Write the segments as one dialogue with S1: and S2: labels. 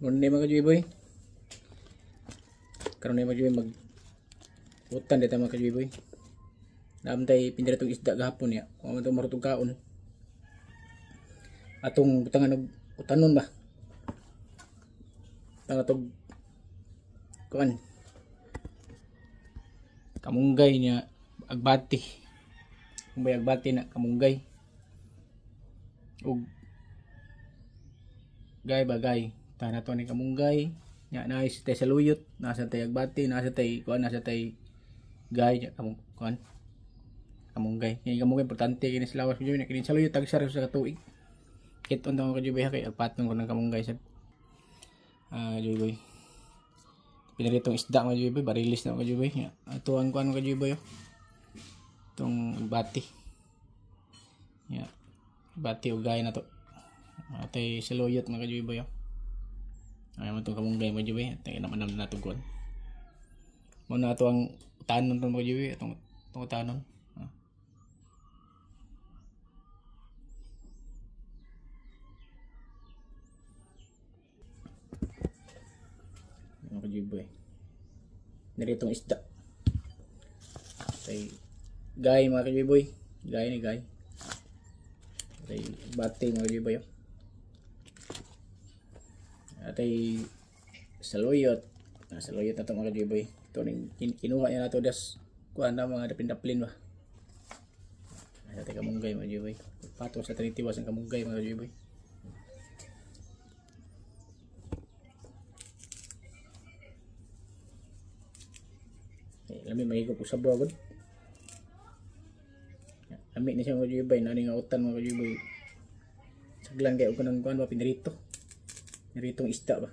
S1: Morning mga kajuiboy. Karon na mga kajuiboy mag utan dito mga kajuiboy. Naamtay pindiratong isda gahapon ya. Kung man marutong kaon. Atong butangan og utanon ba. Tangatog kuan. Kamunggay niya agbati. Kumbay agbati na kamunggay. Ug gay bagay. Tana to ni kamunggay. Nya na is tay saluyot, nasa tay agbati, nasa tay kuan, nasa tay gay nya kuan. Kamunggay. Nya kamunggay importante kini sa lawas gyud nya kini saluyot tag sa katuig. Kiton daw ko gyud kay agpaton ko ng kamunggay sad. Juboy. Pinaritong isda mo juboy, barilis na ko juboy. Nya atuan kuan ko juboy. Tong agbati. Nya bati og gay na to. Atay saluyot mga juboy. Ay mo itong kamunggay mo jubi. Tayo naman naman natin kuhan. Muna ito ang utanon itong mga jubi. Itong utanon. Mga jubi. Naritong isda. Tay gay mga kajuboy. Gay ni gay. Tay bati mga jubi. Atay saluyot. Saluyot na ito mga kajuboy. Ito ning kinuha niya na ito das kuha na mga dapin-daplin ba. Atay kamunggay mga kajuboy. Pato sa tanitiwas ang kamunggay mga kajuboy. Lami mahigop ko sa buwagod. Lami ni siya mga kajuboy. Nani nga utan mga kajuboy. Saglang kayo ko ng kuhan ba pinirito. Naritong isda ba?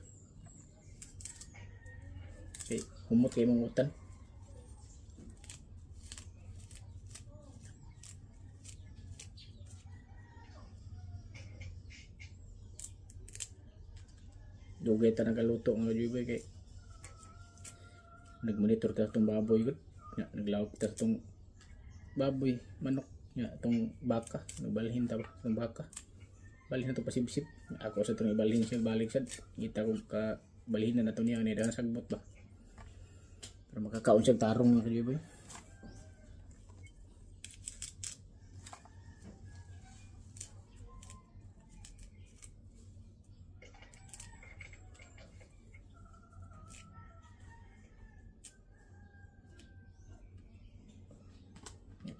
S1: Okay, humot kayo mong utan. Dugay ta nagaluto mga kajuboy kay nagmonitor ta itong baboy gud. Naglawak ta itong baboy, manok, itong baka, nagbalhin ta ba itong baka. Balhin na ito pasibsip. Ako sa itong ibalhin siya balik siya. Kita ko ka balhin na ito niya. Nidang sagbot ba. Para makakaon siya tarong mga kajuboy.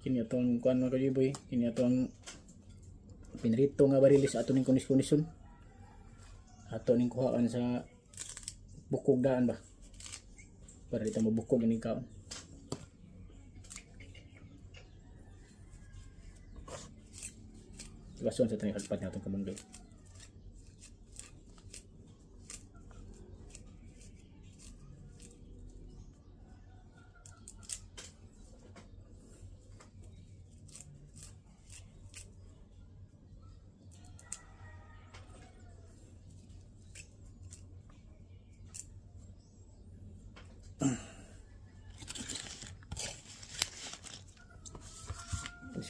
S1: Kini itong kuhan mga kajuboy. Kini itong pinrito nga barilis ato ning kunis-kunison. Ato ning kuhaan sa bukog daan ba. Para dito mabukog ining kaon. Gason sa taning agpat natong kamunggay.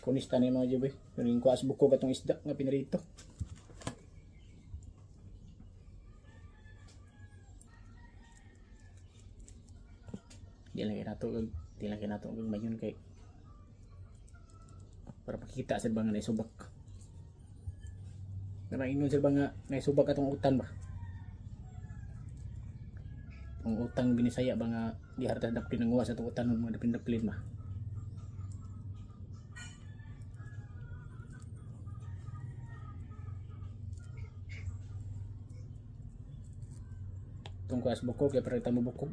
S1: Kunista na yung mga juboy. Yung kuas bukog atong isda nga pinarito. Di lang nato ang mayon kay para makikita sa bang naisubak. Kana ingon sa bang naisubak atong utan ba. Ang utang binisaya ba nga di harta daplin ng uwas atong utan mga dapin-daplin ba. Itong kuas bukog kaya para mo bukog.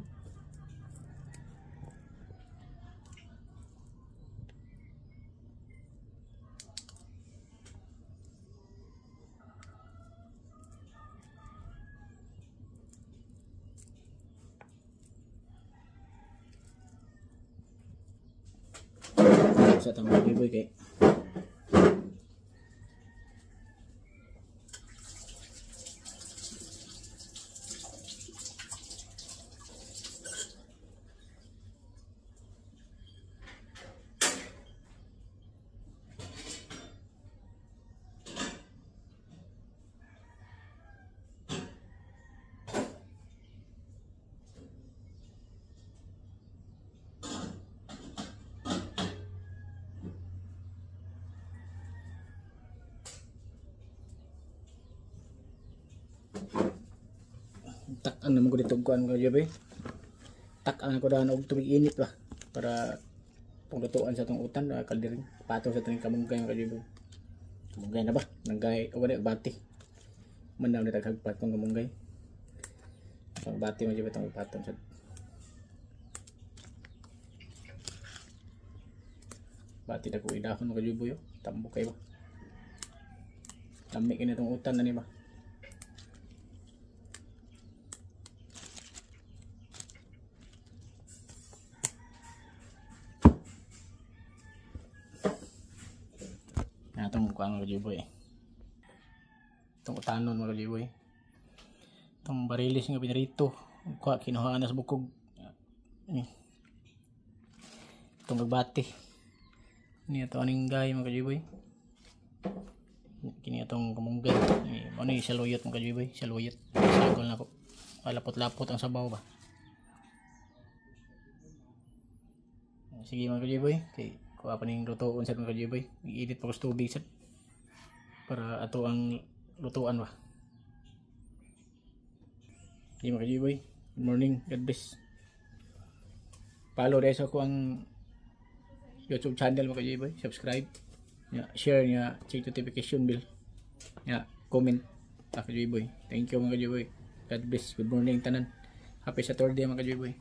S1: Sa tanggal biboy kay tak-an naman ko dito kuan mga kajuboy. Tak-an ko daan og tubig init ba para panglutuan sa tong utan kaldiring patong sa taning kamunggay mga kajuboy. Kamunggay na ba? Nanggay o wala bati. Manaw na taghagpat tong kamunggay. Ang bati mo jud itong patong sa bati na ko idahon mga kajuboy. Tambok kay ba? Lami kini itong utan na ni ba? Itong kuha mga kajuboy. Itong utanon mga kajuboy. Itong barilis nga pinarito. Kuha kinuha na sa bukog. Itong gagbati. Ini ito aning gay mga kajuboy. Kini itong kamunggay. Ano yung saluyot mga kajuboy. Saluyot. Sagol na ko. Lapot-lapot ang sabaw ba. Sige mga kajuboy. Okay. Kuha pa ning lutuon sa mga kajuboy. I-edit pa ko sa tubig sa para ato ang lutuan ba. Sige mga kajuboy. Good morning. God bless. Follow rin sa ko ang YouTube channel mga kajuboy. Subscribe. Share niya. Check notification bell. Comment. Mga kajuboy. Thank you mga kajuboy. God bless. Good morning tanan. Happy Saturday mga kajuboy.